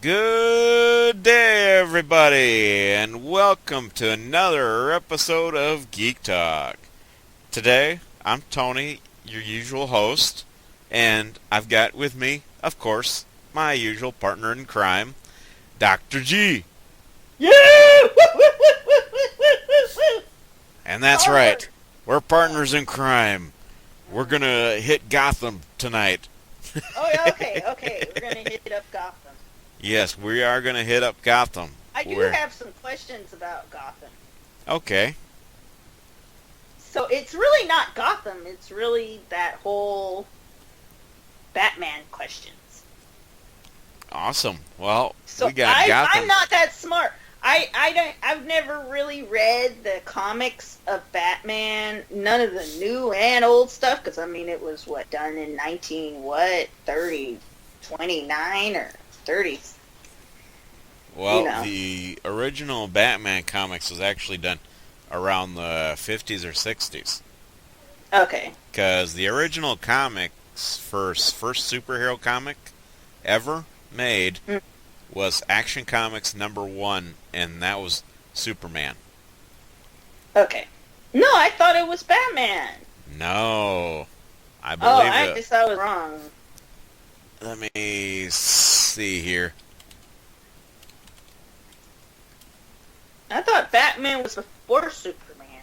Good day, everybody, and welcome to another episode of Geek Talk. Today, I'm Tony, your usual host, and I've got with me, of course, my usual partner in crime, Dr. G. Yeah! And that's right, we're partners in crime. We're gonna hit Gotham tonight. Oh, yeah, okay. We're gonna hit up Gotham. Yes, we are gonna hit up Gotham. I do have some questions about Gotham. Okay. So it's really not Gotham. It's really that whole Batman questions. Awesome. Well, So we got Gotham. I'm not that smart. I've never really read the comics of Batman. None of the new and old stuff. Because I mean, it was done in 29 or 30. Well, the original Batman comics was actually done around the 50s or 60s. Okay. Because the original comics, first superhero comic ever made was Action Comics #1, and that was Superman. Okay. No, I thought it was Batman. No. I believe I guess I was wrong. Let me see here. I thought Batman was before Superman.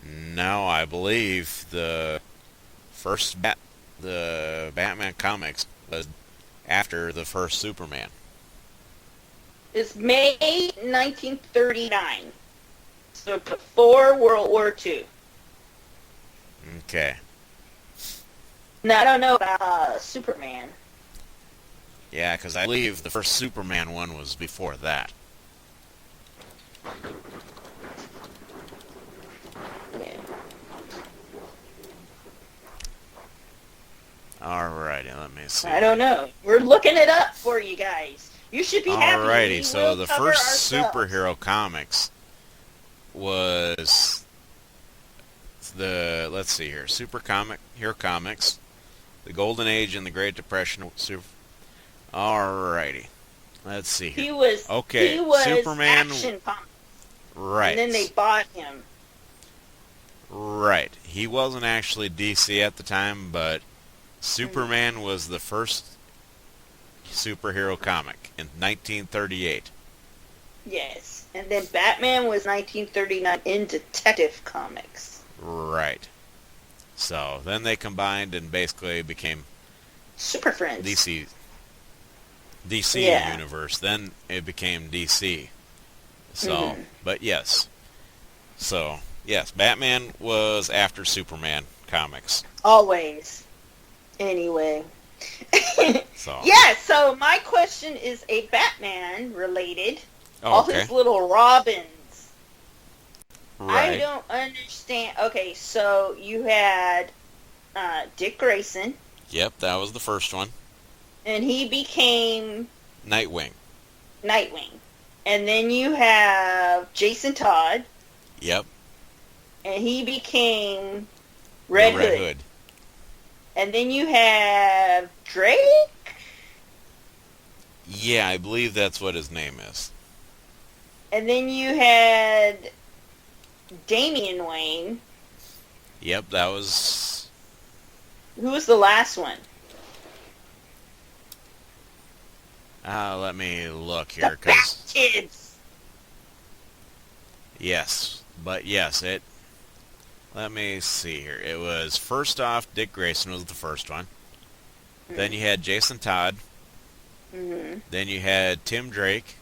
No, I believe the Batman comics was after the first Superman. It's May 1939. So before World War II. Okay. Now, I don't know about Superman. Yeah, because I believe the first Superman one was before that. Yeah. Alrighty, let me see. I don't know. We're looking it up for you guys. You should be happy. Alrighty, so the first ourselves. superhero comics was let's see here, Hero Comics, the Golden Age and the Great Depression. Alrighty, let's see here. He was Superman. Action Comics. Right. And then they bought him. Right. He wasn't actually DC at the time, but Superman was the first superhero comic in 1938. Yes. And then Batman was 1939 in Detective Comics. Right. So then they combined and basically became Super Friends. DC universe. Then it became DC. So, but yes. So, yes, Batman was after Superman comics. Always. Anyway. So. Yeah, so my question is a Batman related. All his little Robins. Right. I don't understand. Okay, so you had Dick Grayson. Yep, that was the first one. And he became Nightwing. And then you have Jason Todd. Yep. And he became Red Hood. And then you have Drake? Yeah, I believe that's what his name is. And then you had Damian Wayne. Yep, that was... Who was the last one? Let me look here, The Bat Kids. Yes, but yes, let me see here. It was, first off, Dick Grayson was the first one. Then you had Jason Todd. Then you had Tim Drake.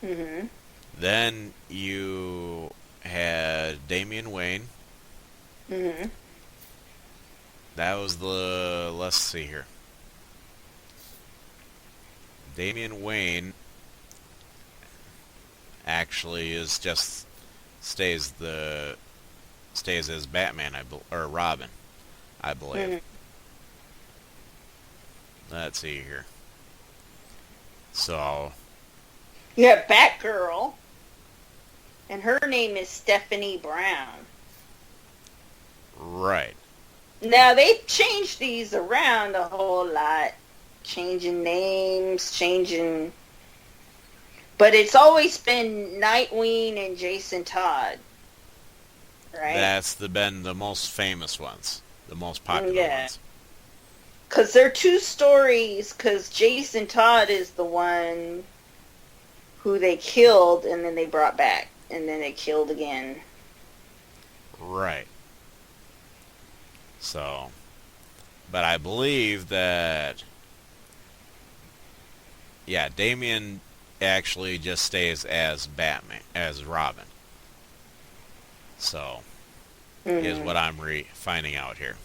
Then you had Damian Wayne. That was let's see here. Damian Wayne actually is just stays as Batman, or Robin, I believe. Let's see here. So You have Batgirl, and her name is Stephanie Brown. Right. Now, they've changed these around a whole lot. changing names, changing... But it's always been Nightwing and Jason Todd, right? That's been the most famous ones, the most popular ones. Because they're two stories, because Jason Todd is the one who they killed and then they brought back, and then they killed again. Right. So, but I believe that, yeah, Damian actually just stays as Batman, as Robin. So, is what I'm finding out here.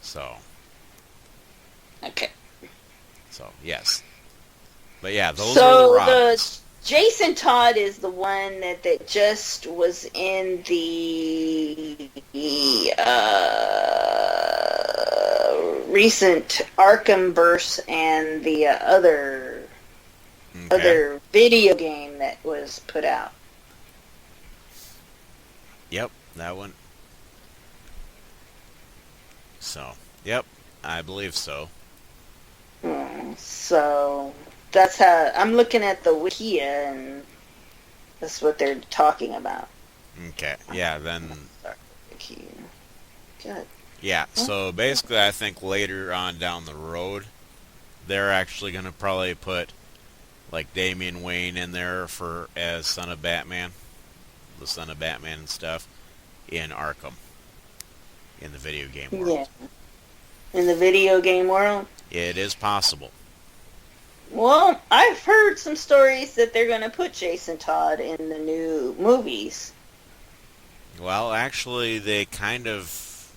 So. Okay. So, yes. But yeah, those are the Robins. Jason Todd is the one that just was in the recent Arkhamverse and the other video game that was put out. Yep, that one. So, yep, I believe so. So that's how I'm looking at the Wikia, and that's what they're talking about. Okay, yeah, then. Good. Yeah, so basically, I think later on down the road, they're actually going to probably put like Damian Wayne in there as Son of Batman, the Son of Batman and stuff, in Arkham, in the video game world. Yeah. In the video game world? It is possible. Well, I've heard some stories that they're going to put Jason Todd in the new movies. Well, actually, they kind of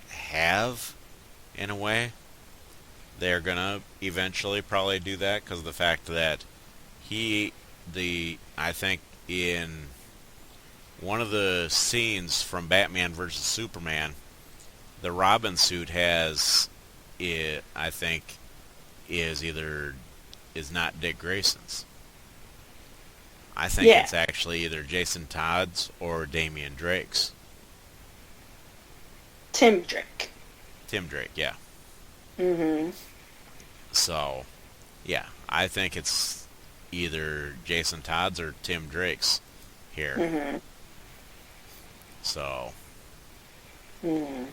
have, in a way. They're going to eventually probably do that because of the fact that I think in one of the scenes from Batman vs. Superman, the Robin suit I think, is not Dick Grayson's. I think it's actually either Jason Todd's or Damian Drake's. Tim Drake. Tim Drake, yeah. Mm-hmm. So, yeah, I think it's either Jason Todd's or Tim Drake's here. Mm-hmm. So. Mm-hmm.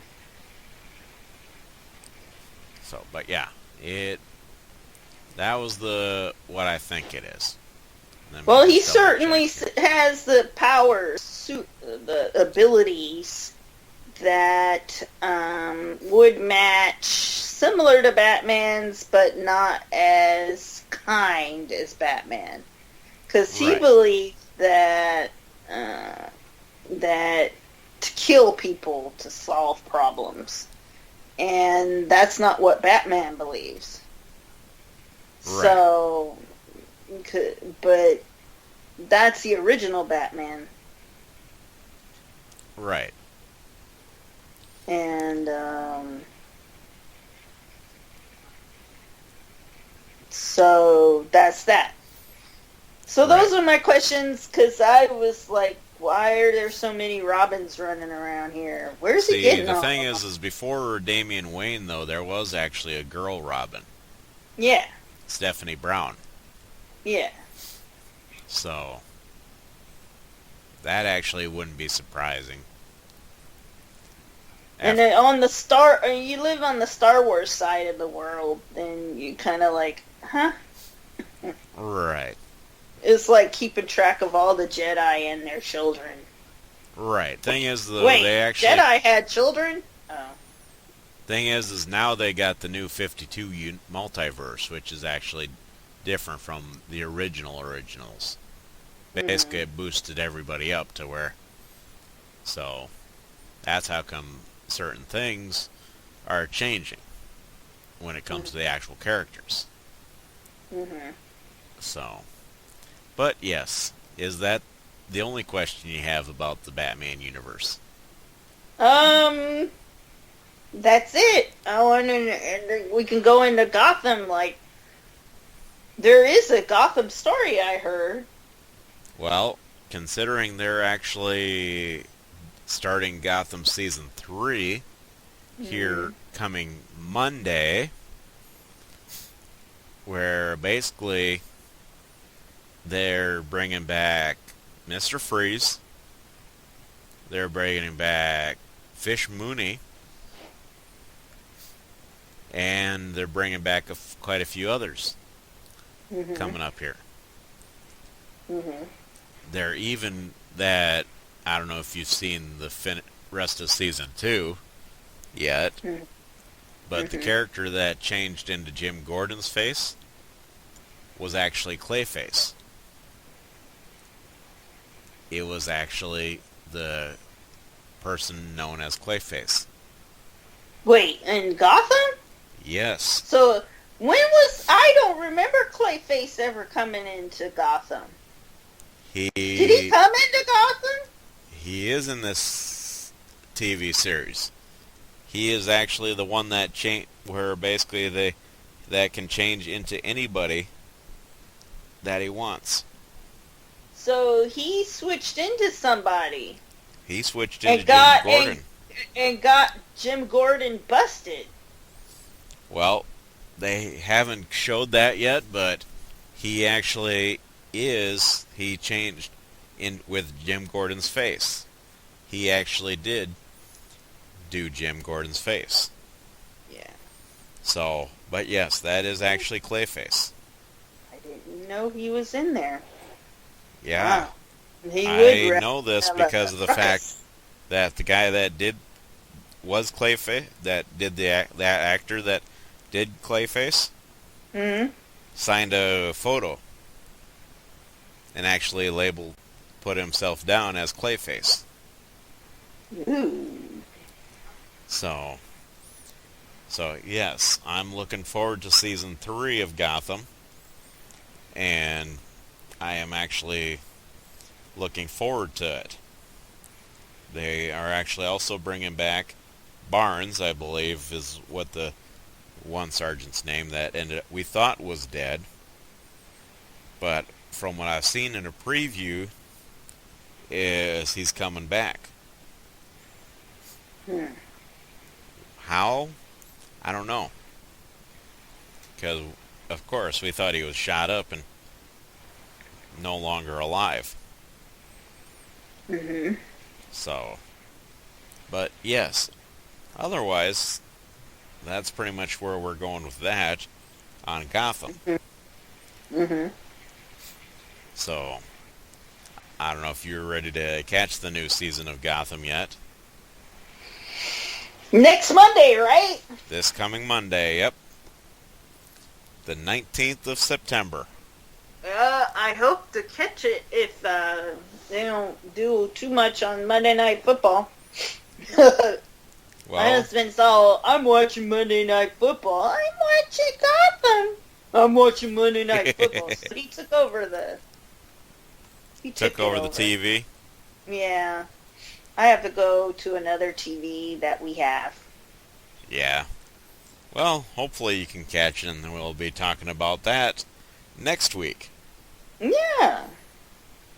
So, but yeah, that was what I think it is. Well, he certainly has the powers, the abilities that would match, similar to Batman's, but not as kind as Batman. Because he believes that to kill people to solve problems. And that's not what Batman believes. Right. So, but that's the original Batman. Right. And, so that's that. So those are my questions, because I was like, why are there so many Robins running around here? Where's he getting the thing is before Damian Wayne, though, there was actually a girl Robin. Yeah. Stephanie Brown. Yeah. So, that actually wouldn't be surprising. And you live on the Star Wars side of the world, and you kind of like, huh? Right. It's like keeping track of all the Jedi and their children. Right. Thing is, though, wait, they actually... Jedi had children? Oh. Thing is now they got the new 52 multiverse, which is actually different from the originals. Basically, it boosted everybody up to where... So, that's how come certain things are changing when it comes to the actual characters. Mm-hmm. So... But yes, is that the only question you have about the Batman universe? That's it. We can go into Gotham. Like, there is a Gotham story I heard. Well, considering they're actually starting Gotham Season 3 here coming Monday, where basically they're bringing back Mr. Freeze, they're bringing back Fish Mooney, and they're bringing back quite a few others coming up here. They're even that, I don't know if you've seen the rest of season 2 yet, but the character that changed into Jim Gordon's face was actually Clayface. It was actually the person known as Clayface. Wait, in Gotham? Yes. So, I don't remember Clayface ever coming into Gotham. Did he come into Gotham? He is in this TV series. He is actually the one that where basically that can change into anybody that he wants. So he switched into somebody. He switched into Jim Gordon. And got Jim Gordon busted. Well, they haven't showed that yet, but he actually he changed in with Jim Gordon's face. He actually did do Jim Gordon's face. Yeah. So, but yes, that is actually Clayface. I didn't know he was in there. Yeah. Wow. I know this because of the fact that the guy that was Clayface, that actor that did Clayface, signed a photo and actually put himself down as Clayface. Ooh. So yes, I'm looking forward to season 3 of Gotham, and I am actually looking forward to it. They are actually also bringing back Barnes, I believe, is what the one sergeant's name that we thought was dead, but from what I've seen in a preview, is he's coming back. How? I don't know. Because, of course, we thought he was shot up and no longer alive. So, but yes, otherwise, that's pretty much where we're going with that on Gotham. So, I don't know if you're ready to catch the new season of Gotham yet. Next Monday, right? This coming Monday, yep. The 19th of September. I hope to catch it if they don't do too much on Monday Night Football. My husband's all, I'm watching Monday Night Football. I'm watching Gotham. I'm watching Monday Night Football. So he took over the... Took over the TV? Yeah. I have to go to another TV that we have. Yeah. Well, hopefully you can catch it, and then we'll be talking about that next week. Yeah.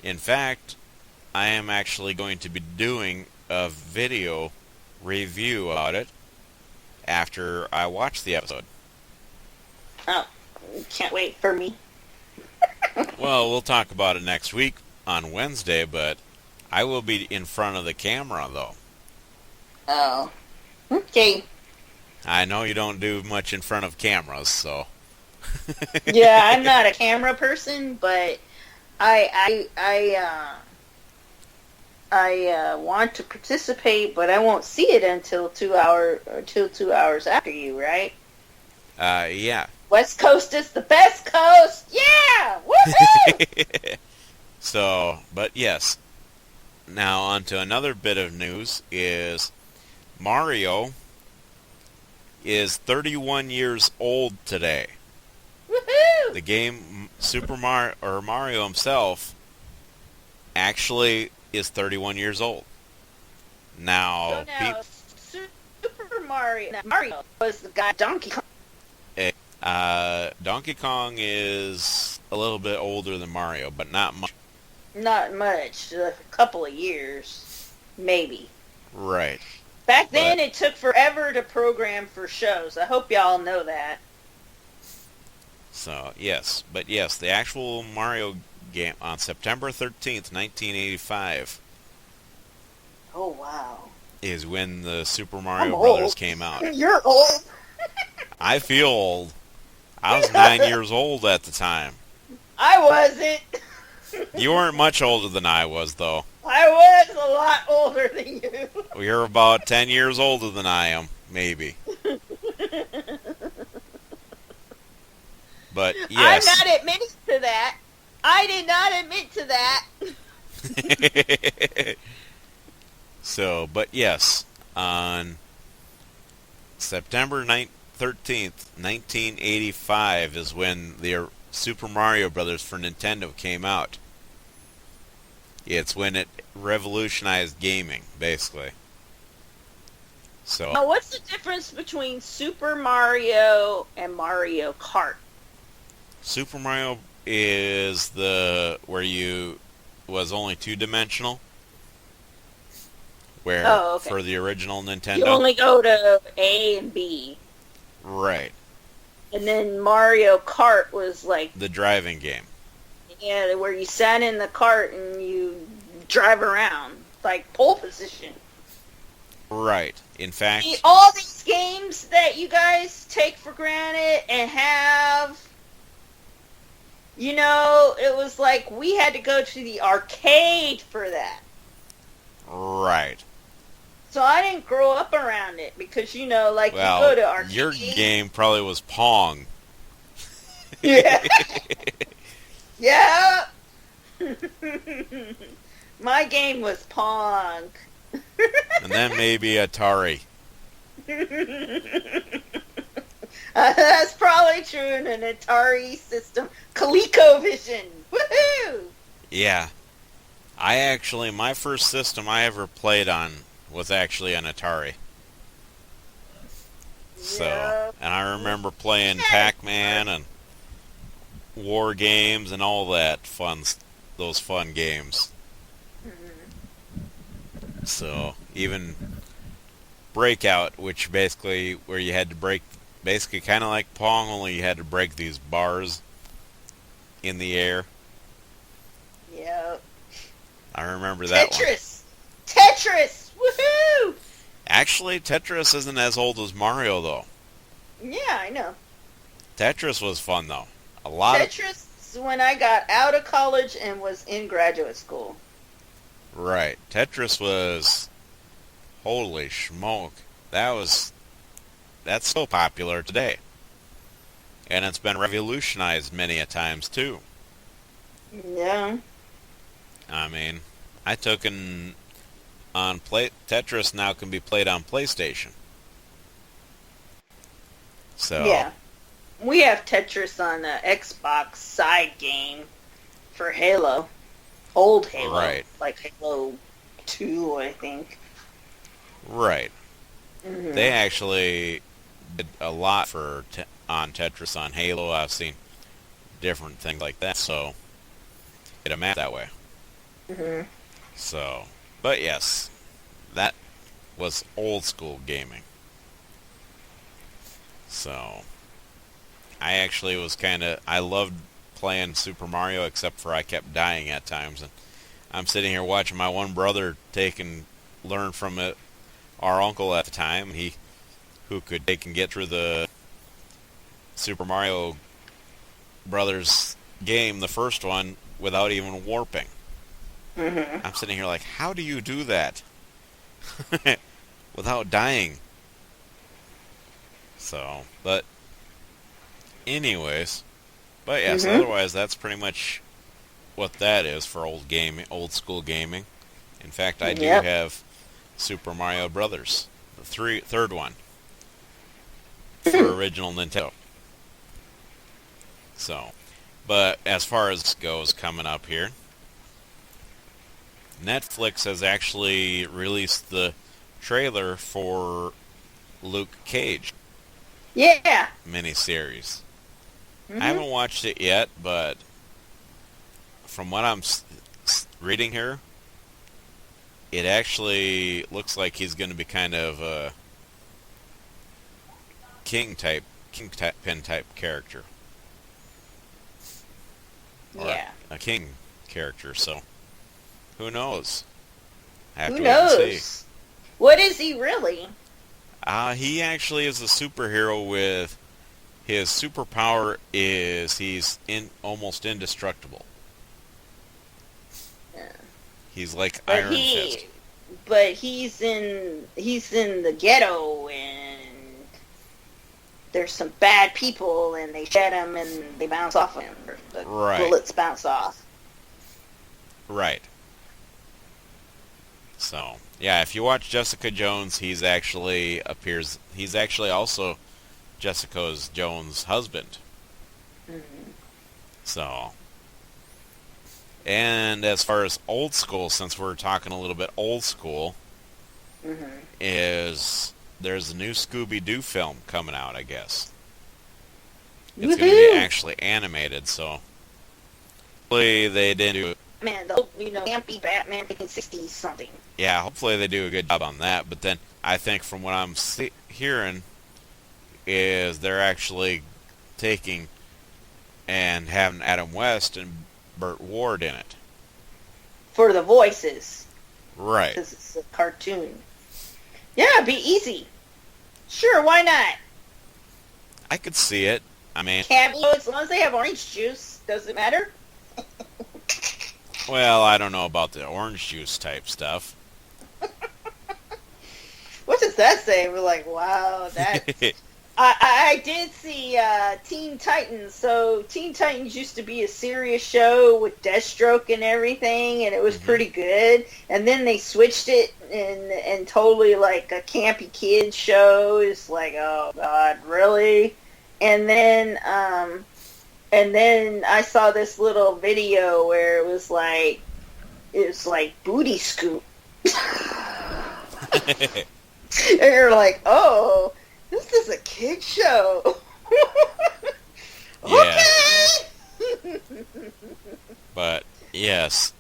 In fact, I am actually going to be doing a video review about it after I watch the episode. Oh, can't wait for me. Well, we'll talk about it next week on Wednesday, but I will be in front of the camera, though. Oh. Okay. I know you don't do much in front of cameras, so... Yeah, I'm not a camera person, but I want to participate, but I won't see it until 2 hours after you, right? Yeah. West Coast is the best coast! Yeah! Woohoo! So, but yes. Now, on to another bit of news is Mario is 31 years old today. Woohoo! The game Mario himself actually is 31 years old. Now, Super Mario was the guy Donkey Kong. Donkey Kong is a little bit older than Mario, but not much. Not much. A couple of years. Maybe. Right. Back then, it took forever to program for shows. I hope y'all know that. So, yes. But yes, the actual Mario game on September 13th, 1985 Oh, wow. is when the Super I'm Mario Brothers old. came out. You're old. I feel old. I was 9 years old at the time. I wasn't. You weren't much older than I was, though. I was a lot older than you. You're about 10 years older than I am, maybe. But, I'm yes. not admitting to that. I did not admit to that. So, but yes, on September 13th, 1985 is when the Super Mario Brothers for Nintendo came out. It's when it revolutionized gaming, basically. So, Now, what's the difference between Super Mario and Mario Kart? Super Mario is the where you was only two-dimensional, where Oh, okay. for the original Nintendo. You only go to A and B. Right. And then Mario Kart was like, The driving game. yeah, where you sat in the cart and you drive around, like pole position. Right. In fact, See, all these games that you guys take for granted and have, you know, it was like we had to go to the arcade for that. right. So I didn't grow up around it because, you know, like Well, you go to arcade. your game probably was Pong. Yeah. Yeah. My game was Pong. And then maybe Atari. That's probably true in an Atari system. ColecoVision. Woohoo! Yeah. My first system I ever played on was actually an Atari. So, Yeah. and I remember playing Pac-Man and War Games and all that those fun games. So, even Breakout, which basically where you had to break, basically kind of like Pong, only you had to break these bars in the air. Yep. I remember that one. Tetris! Woohoo! Actually, Tetris isn't as old as Mario, though. Yeah, I know. Tetris was fun, though. Tetris when I got out of college and was in graduate school. Right. Tetris was... Holy smoke. That's so popular today. And it's been revolutionized many a times, too. Yeah. I mean, Tetris now can be played on PlayStation. So... Yeah. We have Tetris on the Xbox side game for Halo. Old Halo. Right. Like Halo 2, I think. Right. Mm-hmm. They actually did a lot on Tetris on Halo. I've seen different things like that, so get a map that way. Mm-hmm. So, but yes, that was old school gaming. So, I actually I loved playing Super Mario, except for I kept dying at times, and I'm sitting here watching my one brother learn from it. Our uncle at the time, who could take and get through the Super Mario Brothers game, the first one, without even warping. Mm-hmm. I'm sitting here like, how do you do that? Without dying. So, but anyways, but yes, Mm-hmm. otherwise that's pretty much what that is for old school gaming. In fact, I do have Super Mario Brothers, the third one, for original Nintendo. So, but as far as this goes coming up here, Netflix has actually released the trailer for Luke Cage miniseries. Mm-hmm. I haven't watched it yet, but from what I'm reading here, it actually looks like he's going to be kind of a kingpin type character. or Yeah. a king character. So who knows? I have Who to wait and see. knows? What is he really? He actually is a superhero with his superpower is he's almost indestructible. Yeah. He's like But Iron Fist. he's in the ghetto, and there's some bad people, and they shed him and they bounce off him. Or the Right. bullets bounce off. Right. So, yeah, if you watch Jessica Jones, he's actually also Jessica Jones' husband. Mm-hmm. So, and as far as old school, since we're talking a little bit old school, Mm-hmm. there's a new Scooby-Doo film coming out, I guess. It's Woohoo! going to be actually animated, so hopefully they didn't do. Man, the campy Batman in 60s something. Yeah, hopefully they do a good job on that. But then I think from what I'm hearing is they're actually taking and having Adam West and Burt Ward in it. For the voices. Right. Because it's a cartoon. Yeah, it'd be easy. Sure, why not? I could see it. I mean, Cameo, as long as they have orange juice, does it matter? well, I don't know about the orange juice type stuff. What does that say? We're like, wow, that... I did see Teen Titans. So Teen Titans used to be a serious show with Deathstroke and everything, and it was pretty good. And then they switched it and totally like a campy kids show. It's like, oh god, really? And then I saw this little video where it was like Booty Scoop. And you're like, oh, this is a kid show. Okay. But yes,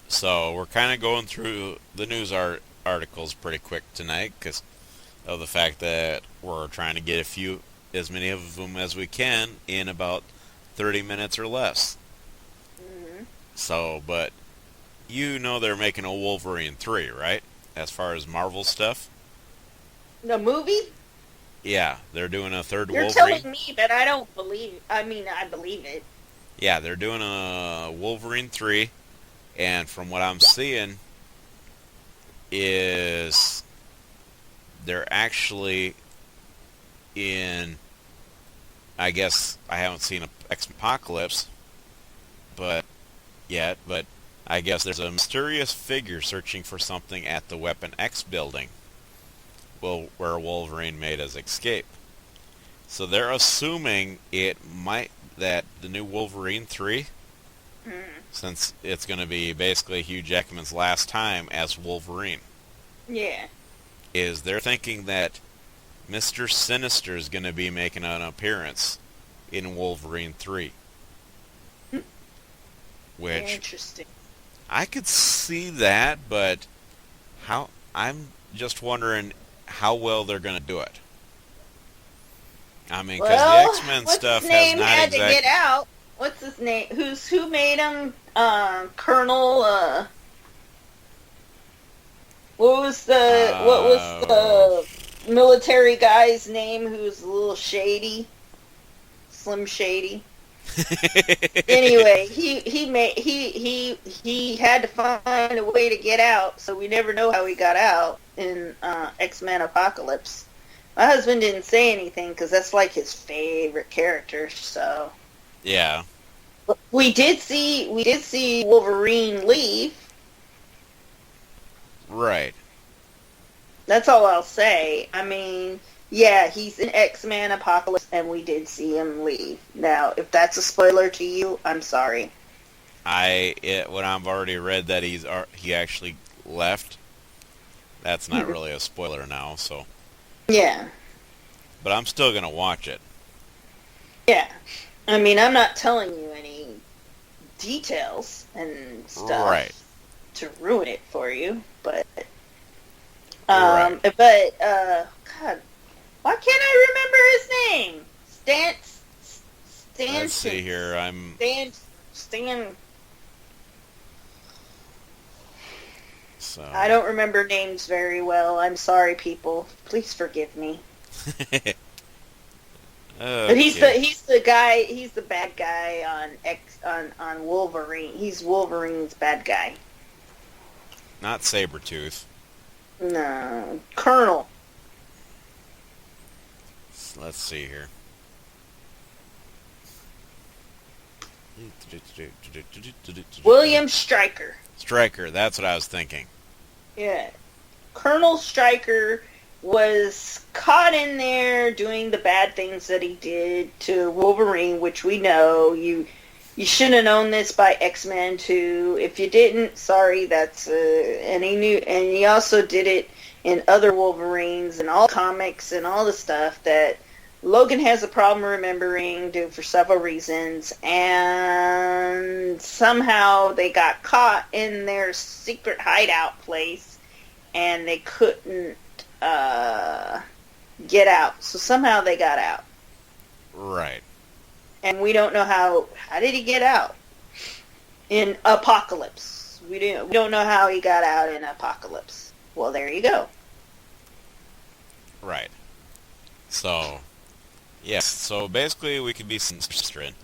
so we're kind of going through the news articles pretty quick tonight because of the fact that we're trying to get as many of them as we can in about 30 minutes or less. Mm-hmm. So, but they're making a Wolverine 3, right? As far as Marvel stuff. The movie? Yeah, they're doing a third You're Wolverine. telling me, but I don't believe. I mean, I believe it. Yeah, they're doing a Wolverine 3, and from what I'm seeing is they're actually in, I guess I haven't seen X-Apocalypse but I guess there's a mysterious figure searching for something at the Weapon X building where Wolverine made his escape. So they're assuming that the new Wolverine 3, since it's going to be basically Hugh Jackman's last time as Wolverine, Yeah. is they're thinking that Mr. Sinister is going to be making an appearance in Wolverine 3. Which Interesting. I could see that, but I'm just wondering how well they're going to do it. I mean, because the X-Men stuff his name has not had to exactly... get out. What's his name? Who made him? Colonel. What was the military guy's name? Who's a little shady, Slim Shady. Anyway, he had to find a way to get out, so we never know how he got out in X-Men Apocalypse. My husband didn't say anything because that's like his favorite character. So yeah, we did see Wolverine leave. Right. That's all I'll say. I mean, yeah, he's in X-Men Apocalypse, and we did see him leave. Now, if that's a spoiler to you, I'm sorry. When I've already read that he actually left, that's not really a spoiler now. So yeah, but I'm still gonna watch it. Yeah, I mean, I'm not telling you any details and stuff Right. to ruin it for you, but Right. God, why can't I remember his name? Let's see here. Stan. So. I don't remember names very well. I'm sorry, people. Please forgive me. Okay. But he's the guy. He's the bad guy on Wolverine. He's Wolverine's bad guy. Not Sabretooth. No, Colonel. Let's see here. William Stryker. Stryker, that's what I was thinking. Yeah. Colonel Stryker was caught in there doing the bad things that he did to Wolverine, which we know. You shouldn't have known this by X-Men 2. If you didn't, sorry, that's and he also did it in other Wolverines and all comics and all the stuff that Logan has a problem remembering for several reasons, and somehow they got caught in their secret hideout place and they couldn't get out. So somehow they got out. Right. And we don't know how did he get out in Apocalypse. We don't know how he got out in Apocalypse. Well, there you go. Right. So, yes. So basically, we could be considering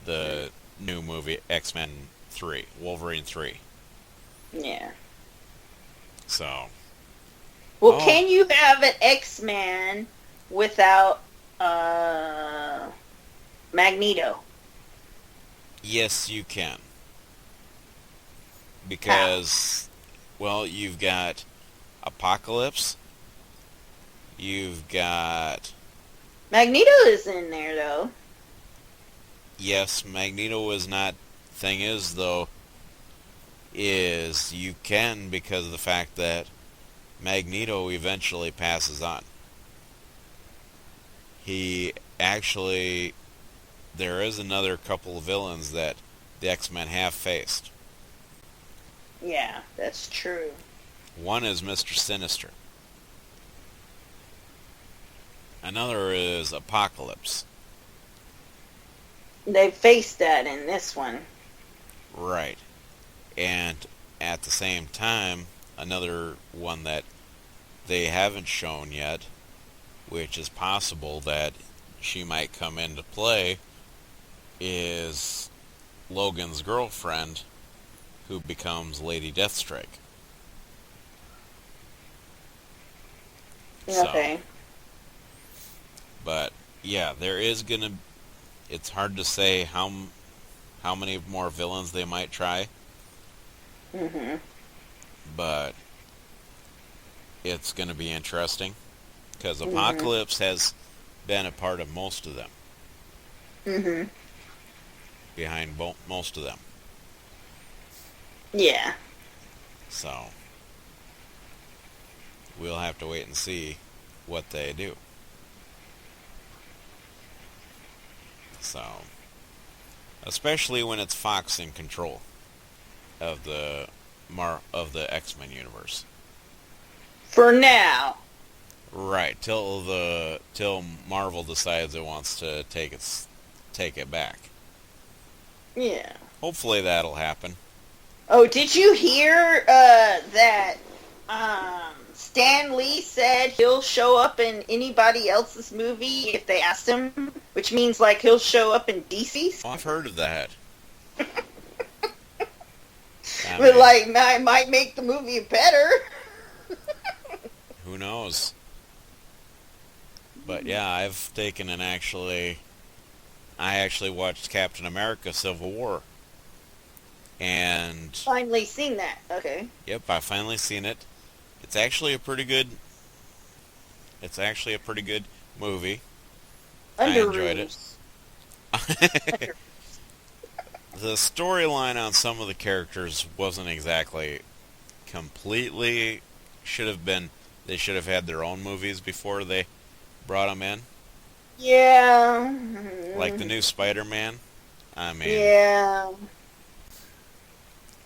the new movie X-Men 3, Wolverine 3. Yeah. So. Well, can you have an X-Man without Magneto? Yes, you can. Because, well, you've got Apocalypse. You've got... Magneto is in there, though. Yes, Magneto is not... Thing is, though, is you can because of the fact that Magneto eventually passes on. He actually... There is another couple of villains that the X-Men have faced. Yeah, that's true. One is Mr. Sinister. Another is Apocalypse. They faced that in this one. Right. And at the same time, another one that they haven't shown yet, which is possible that she might come into play, is Logan's girlfriend, who becomes Lady Deathstrike. Okay. So, but yeah, there is gonna. It's hard to say how many more villains they might try. Mhm. But it's gonna be interesting because Apocalypse has been a part of most of them. Mhm. Behind most of them. Yeah. So we'll have to wait and see what they do. So, especially when it's Fox in control of the X-Men universe. For now. Right, till Marvel decides it wants to take it back. Yeah. Hopefully that'll happen. Oh, did you hear that Stan Lee said he'll show up in anybody else's movie if they asked him, which means like he'll show up in DC's? Oh, I've heard of that. But like, might make the movie better. Who knows? But yeah, I've taken I actually watched Captain America: Civil War. And Finally seen that. Okay. Yep, I finally seen it. It's actually a pretty good movie. I enjoyed it. The storyline on some of the characters wasn't exactly completely they should have had their own movies before they brought them in. Yeah. Like the new Spider-Man. I mean, yeah.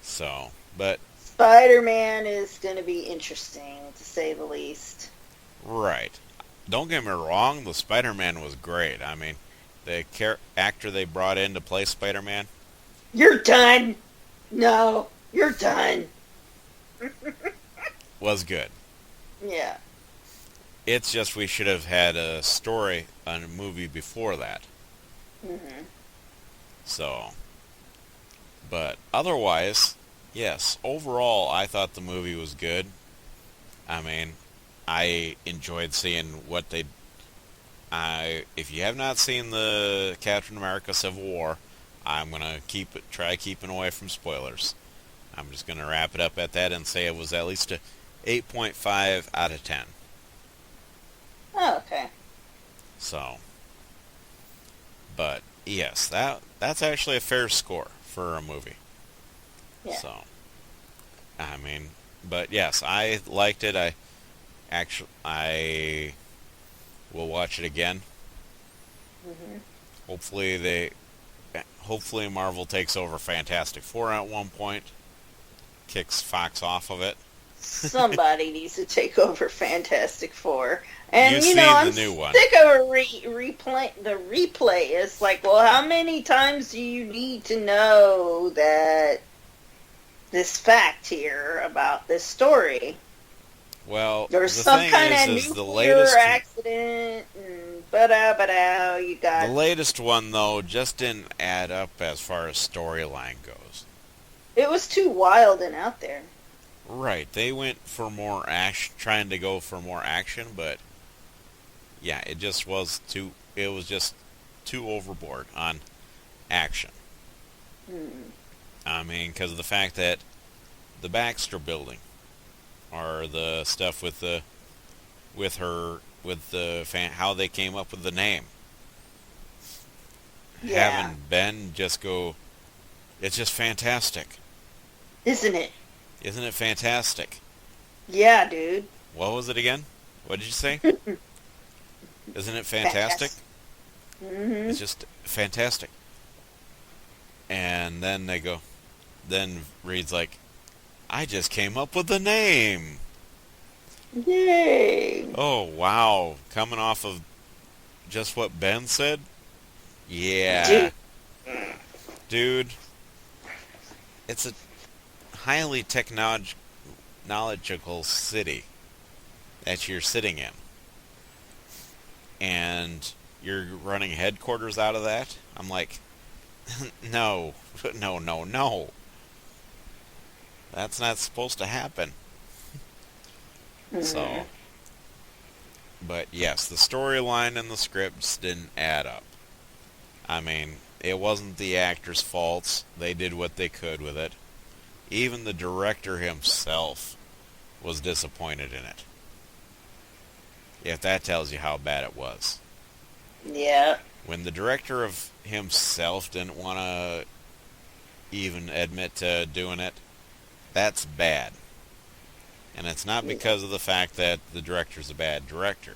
So, but Spider-Man is going to be interesting, to say the least. Right. Don't get me wrong, the Spider-Man was great. I mean, the actor they brought in to play Spider-Man, You're done. No, you're done. was good. Yeah. It's just we should have had a story on a movie before that. Hmm. So, but otherwise, yes, overall I thought the movie was good. I mean, I enjoyed seeing what they. If you have not seen the Captain America Civil War, I'm gonna try keeping away from spoilers. I'm just gonna wrap it up at that and say it was at least a 8.5 out of 10. Oh, okay. So, but yes, that's actually a fair score for a movie. Yeah. So, I mean, but yes, I liked it. I will watch it again. Hmm. Hopefully Marvel takes over Fantastic Four at one point, kicks Fox off of it. Somebody needs to take over Fantastic Four. And You've you seen know, the I'm new one. sick of replay. The replay is like, well, how many times do you need to know that this fact here about this story? Well, There's the some thing kind of is the nuclear latest accident, and ba-da, you the got. latest one though just didn't add up as far as storyline goes. It was too wild and out there. Right, they went for more action, trying to go for more action, but yeah, it just was too. It was just too overboard on action. Hmm. I mean, because of the fact that the Baxter Building, or the stuff with how they came up with the name, Yeah, having Ben just go, it's just fantastic, isn't it? isn't it fantastic? Yeah, dude. What was it again? What did you say? Isn't it fantastic? Mm-hmm. It's just fantastic. And then then Reed's like, I just came up with the name. Yay. Oh, wow. Coming off of just what Ben said? Yeah. Dude, it's a highly technological city that you're sitting in. And you're running headquarters out of that? I'm like, no, no. That's not supposed to happen. So, but yes, the storyline and the scripts didn't add up. I mean, it wasn't the actors' faults. They did what they could with it. Even the director himself was disappointed in it. If that tells you how bad it was. Yeah. When the director of himself didn't want to even admit to doing it, that's bad. And it's not because of the fact that the director's a bad director.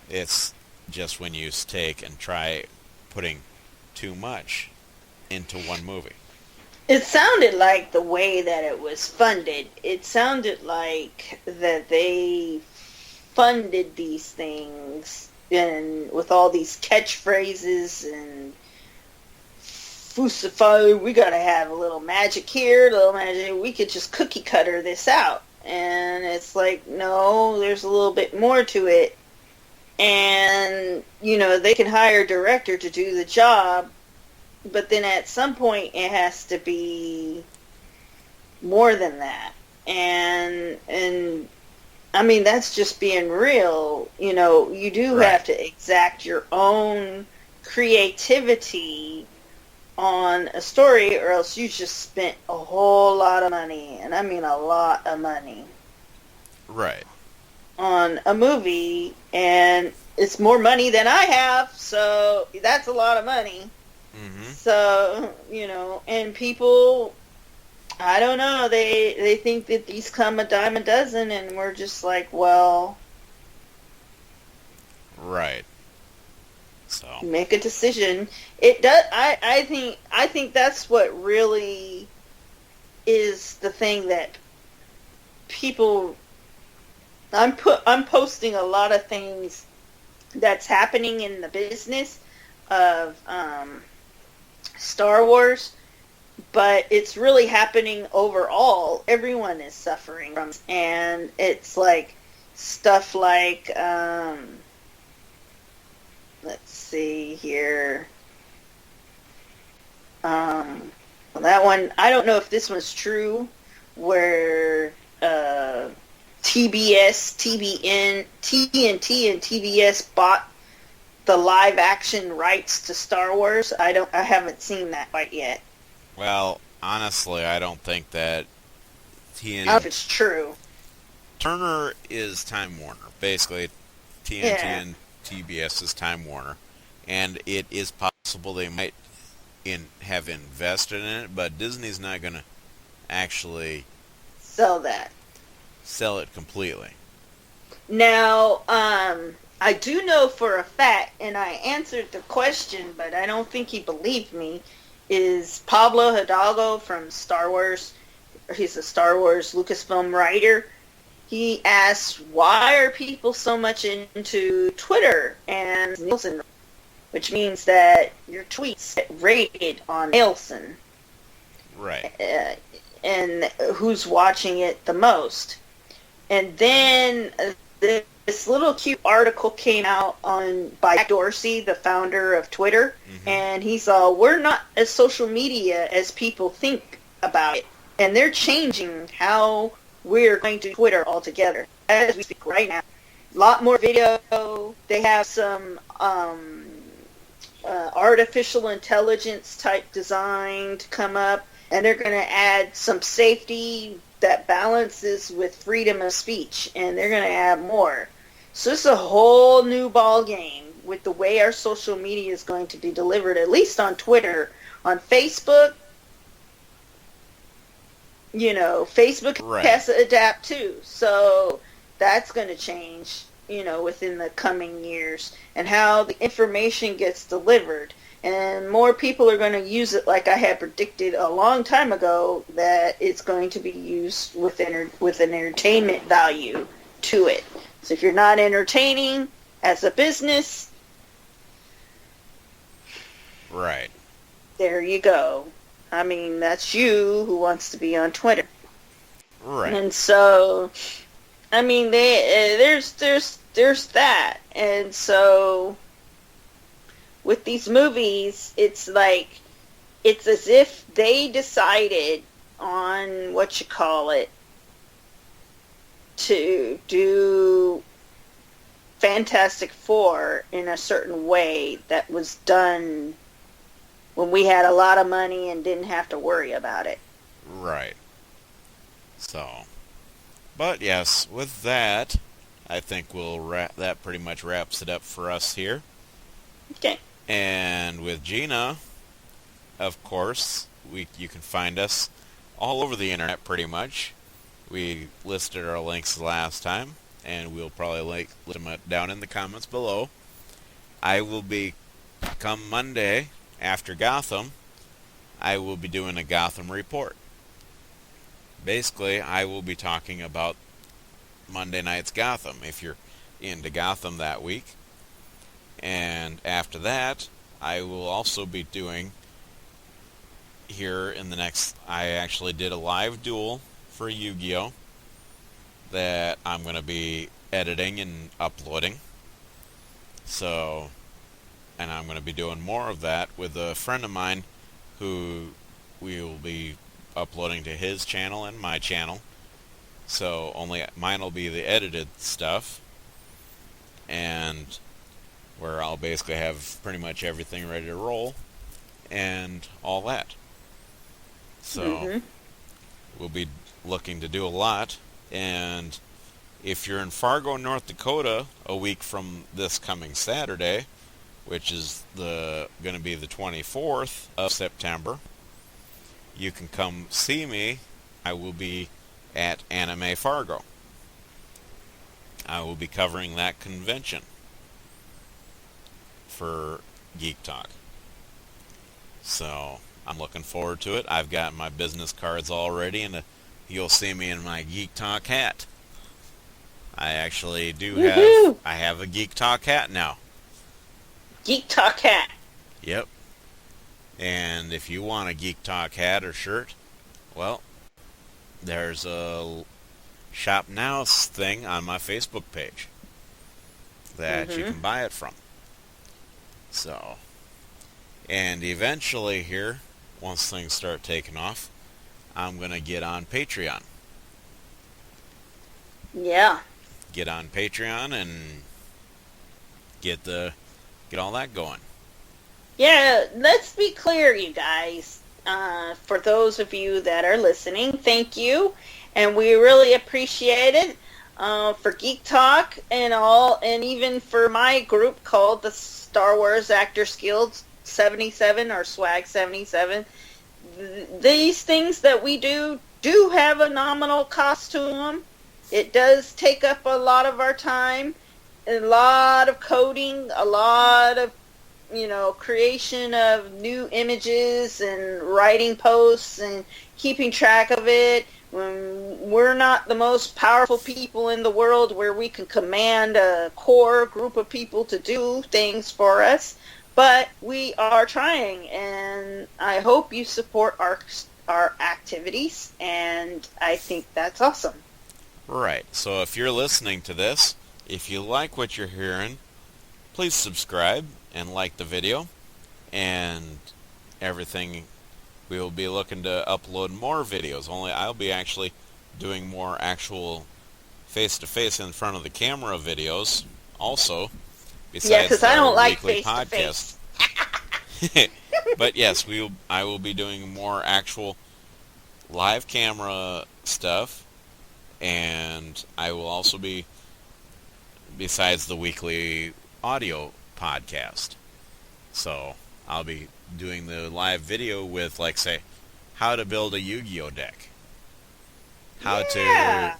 It's just when you take and try putting too much into one movie. It sounded like the way that it was funded. It sounded like that they funded these things and with all these catchphrases and Fusifa, we gotta have a little magic here, a little magic. We could just cookie cutter this out. And it's like, no, there's a little bit more to it. And, you know, they can hire a director to do the job, but then at some point it has to be more than that. And I mean, that's just being real. You know, you do have to exact your own creativity on a story, or else you just spent a whole lot of money, and I mean a lot of money, Right. on a movie, and it's more money than I have, so that's a lot of money. Mm-hmm. So, you know, and people, I don't know, they think that these come a dime a dozen, and we're just like, well, Right. So. make a decision. It does. I think that's what really is the thing that people. I'm posting a lot of things that's happening in the business of Star Wars, but it's really happening overall. Everyone is suffering from it. And it's like stuff like, let's see here. That one, I don't know if this one's true, where TBS, TBN, TNT, and TBS bought the live action rights to Star Wars. I haven't seen that quite yet. Well, honestly, I don't think that I don't know if it's true. Turner is Time Warner. Basically, TNT and TBS is Time Warner. And it is possible they might have invested in it, but Disney's not going to actually sell it completely. Now, I do know for a fact, and I answered the question, but I don't think he believed me, is Pablo Hidalgo from Star Wars. He's a Star Wars Lucasfilm writer. He asked, why are people so much into Twitter and Nielsen, which means that your tweets get rated on Nielsen. Right. And who's watching it the most. And then this little cute article came out by Jack Dorsey, the founder of Twitter, and he's all, we're not as social media as people think about it. And they're changing how we're going to Twitter altogether as we speak right now. A lot more video. They have some artificial intelligence type design to come up, and they're going to add some safety that balances with freedom of speech, and they're going to add more. So it's a whole new ball game with the way our social media is going to be delivered, at least on Twitter. On Facebook, Facebook has to adapt too. So that's going to change, within the coming years, and how the information gets delivered. And more people are going to use it, like I had predicted a long time ago, that it's going to be used with an entertainment value to it. So if you're not entertaining as a business, right, there you go. I mean, that's you who wants to be on Twitter. Right. And so, I mean, there's that. And so with these movies, it's as if they decided on to do Fantastic Four in a certain way that was done when we had a lot of money and didn't have to worry about it. Right. So, but yes, with that, I think that pretty much wraps it up for us here. Okay. And with Gina, of course, you can find us all over the internet pretty much. We listed our links last time, and we'll probably list them down in the comments below. I will be, come Monday after Gotham, I will be doing a Gotham report. Basically, I will be talking about Monday night's Gotham, if you're into Gotham that week. And after that, I will also be doing here in the next... I actually did a live duel for Yu-Gi-Oh! That I'm going to be editing and uploading. So, and I'm going to be doing more of that with a friend of mine who we will be uploading to his channel and my channel. So only mine will be the edited stuff, and where I'll basically have pretty much everything ready to roll and all that. So we'll be looking to do a lot. And if you're in Fargo, North Dakota, a week from this coming Saturday, which is going to be the 24th of September, you can come see me. I will be at Anime Fargo. I will be covering that convention for Geek Talk. So I'm looking forward to it. I've got my business cards already, and you'll see me in my Geek Talk hat. I actually do have. I have a Geek Talk hat now. Geek Talk hat. Yep. And if you want a Geek Talk hat or shirt, well, there's a Shop Now thing on my Facebook page that you Mm-hmm. can buy it from. So, and eventually here, once things start taking off, I'm going to get on Patreon. Yeah. Get on Patreon and get all that going. Yeah, let's be clear, you guys. For those of you that are listening, thank you. And we really appreciate it. For Geek Talk and all, and even for my group called the Star Wars Actors Guild 77 or Swag 77, these things that we do have a nominal cost to them. It does take up a lot of our time, a lot of coding, a lot of creation of new images and writing posts and keeping track of it. We're not the most powerful people in the world where we can command a core group of people to do things for us, but we are trying, and I hope you support our activities, and I think that's awesome. Right. So if you're listening to this, if you like what you're hearing, please subscribe and like the video and everything. We will be looking to upload more videos, only I'll be actually doing more actual face-to-face in front of the camera videos also, Yeah, besides because I the don't like weekly face-to-face. podcast. But yes, I will be doing more actual live camera stuff, and I will also be, besides the weekly audio podcast. So I'll be doing the live video with, like, say, how to build a Yu-Gi-Oh deck. Yeah.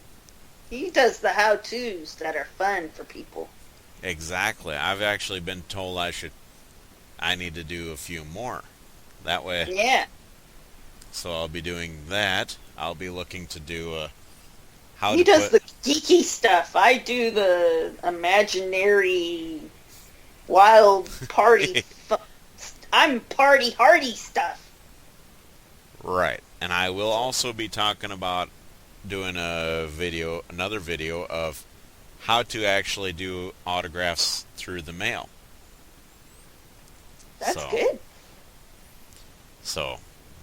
He does the how-tos that are fun for people. Exactly. I've actually been told I need to do a few more. That way. Yeah. So I'll be doing that. I'll be looking to do He does the geeky stuff. I do the imaginary wild party. I'm party hardy stuff. Right. And I will also be talking about doing another video of how to actually do autographs through the mail. That's good.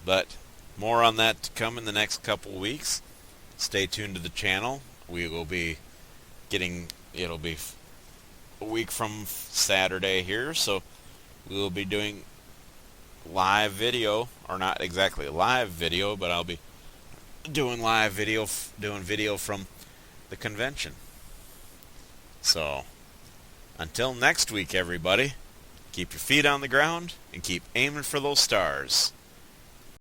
But more on that to come in the next couple weeks. Stay tuned to the channel. We will be it'll be a week from Saturday here, so we will be doing live video, or not exactly live video, but I'll be doing live video, doing video from the convention. So, until next week, everybody, keep your feet on the ground and keep aiming for those stars.